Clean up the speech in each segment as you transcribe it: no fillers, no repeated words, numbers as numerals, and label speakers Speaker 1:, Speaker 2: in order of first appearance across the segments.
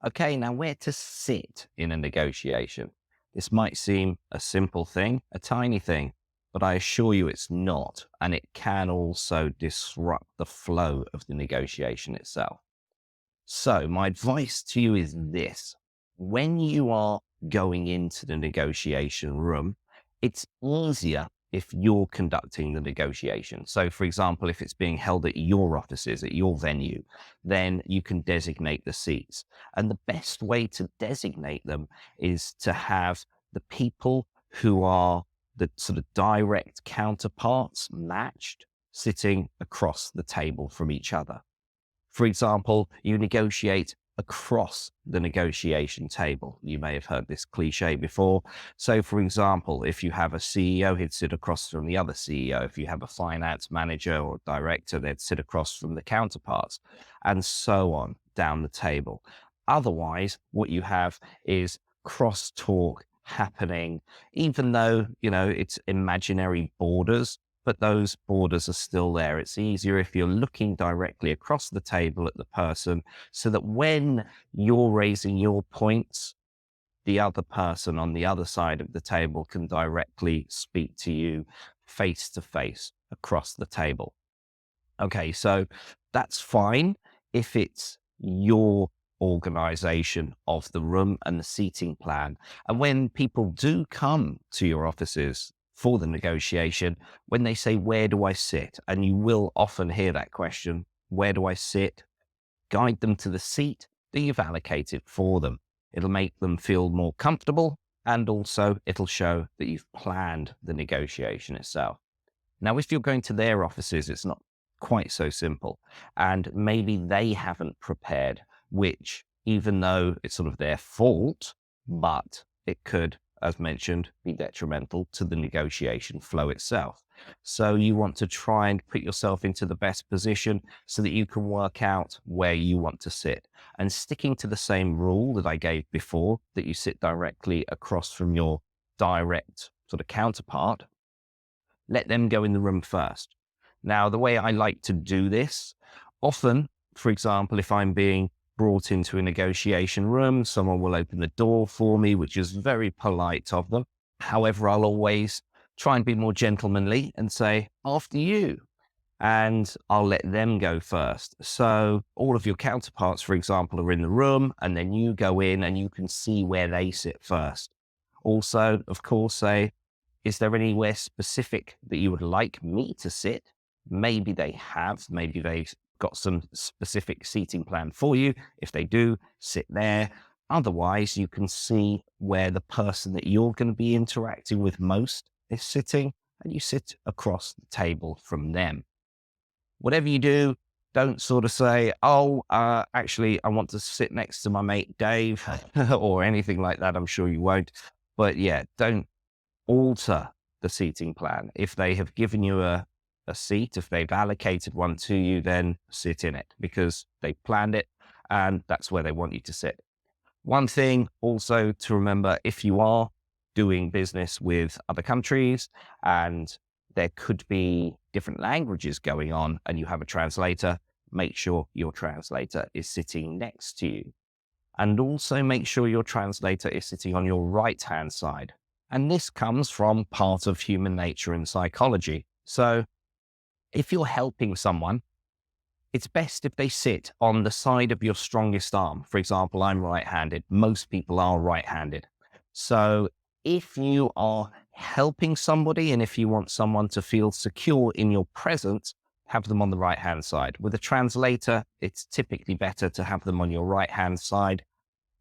Speaker 1: Okay, now where to sit in a negotiation? This might seem a simple thing, a tiny thing, but I assure you it's not, and it can also disrupt the flow of the negotiation itself. So, my advice to you is this: when you are going into the negotiation room, it's easier if you're conducting the negotiation. So, for example, if it's being held at your offices, at your venue, then you can designate the seats. And the best way to designate them is to have the people who are the sort of direct counterparts matched sitting across the table from each other. For example, you negotiate across the negotiation table. You may have heard this cliche before. So, for example, if you have a CEO, he'd sit across from the other CEO. If you have a finance manager or director, they'd sit across from the counterparts, and so on down the table. Otherwise, what you have is cross-talk happening, even though, it's imaginary borders, but those borders are still there. It's easier if you're looking directly across the table at the person, so that when you're raising your points, the other person on the other side of the table can directly speak to you face to face across the table. Okay, so that's fine if it's your organization of the room and the seating plan. And when people do come to your offices for the negotiation, when they say, "Where do I sit?" And you will often hear that question, "Where do I sit?" Guide them to the seat that you've allocated for them. It'll make them feel more comfortable, and also it'll show that you've planned the negotiation itself. Now, if you're going to their offices, it's not quite so simple. And maybe they haven't prepared, which, even though it's sort of their fault, but it could, as mentioned, be detrimental to the negotiation flow itself. So you want to try and put yourself into the best position so that you can work out where you want to sit. And sticking to the same rule that I gave before, that you sit directly across from your direct sort of counterpart, let them go in the room first. Now, the way I like to do this, often, for example, if I'm being brought into a negotiation room, someone will open the door for me, which is very polite of them. However, I'll always try and be more gentlemanly and say, "After you." And I'll let them go first. So all of your counterparts, for example, are in the room, and then you go in and you can see where they sit first. Also, of course, say, "Is there anywhere specific that you would like me to sit?" Maybe they have, maybe they've got some specific seating plan for you. If they do, sit there. Otherwise, you can see where the person that you're going to be interacting with most is sitting, and you sit across the table from them. Whatever you do, don't sort of say, "Oh, actually, I want to sit next to my mate Dave," or anything like that. I'm sure you won't. But yeah, don't alter the seating plan. If they have given you a seat, if they've allocated one to you, then sit in it because they planned it and that's where they want you to sit. One thing also to remember, if you are doing business with other countries and there could be different languages going on and you have a translator, make sure your translator is sitting next to you. And also make sure your translator is sitting on your right-hand side. And this comes from part of human nature and psychology. So if you're helping someone, it's best if they sit on the side of your strongest arm. For example, I'm right-handed. Most people are right-handed. So if you are helping somebody and if you want someone to feel secure in your presence, have them on the right-hand side. With a translator, it's typically better to have them on your right-hand side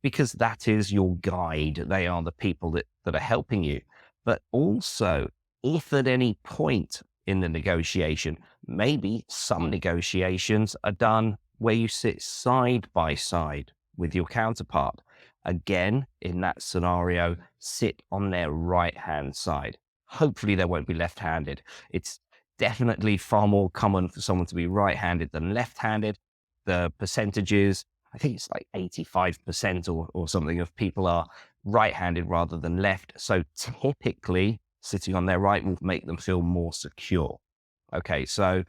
Speaker 1: because that is your guide. They are the people that are helping you. But also, if at any point in the negotiation, maybe some negotiations are done where you sit side by side with your counterpart. Again, in that scenario, sit on their right-hand side. Hopefully they won't be left-handed. It's definitely far more common for someone to be right-handed than left-handed. The percentages, I think it's like 85% or something of people are right-handed rather than left. So typically sitting on their right will make them feel more secure. Okay, so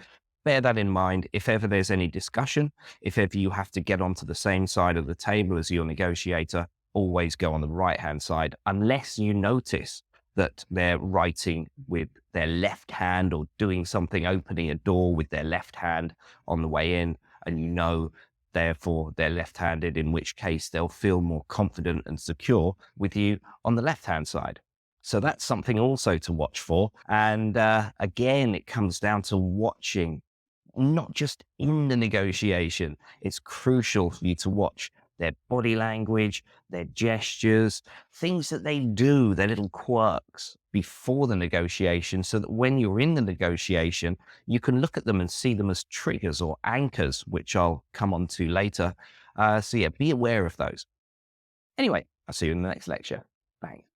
Speaker 1: bear that in mind. If ever there's any discussion, if ever you have to get onto the same side of the table as your negotiator, always go on the right-hand side, unless you notice that they're writing with their left hand or doing something, opening a door with their left hand on the way in, and you know, therefore, they're left-handed, in which case they'll feel more confident and secure with you on the left-hand side. So that's something also to watch for. And again, it comes down to watching, not just in the negotiation. It's crucial for you to watch their body language, their gestures, things that they do, their little quirks before the negotiation, so that when you're in the negotiation, you can look at them and see them as triggers or anchors, which I'll come on to later. So yeah, be aware of those. Anyway, I'll see you in the next lecture. Thanks.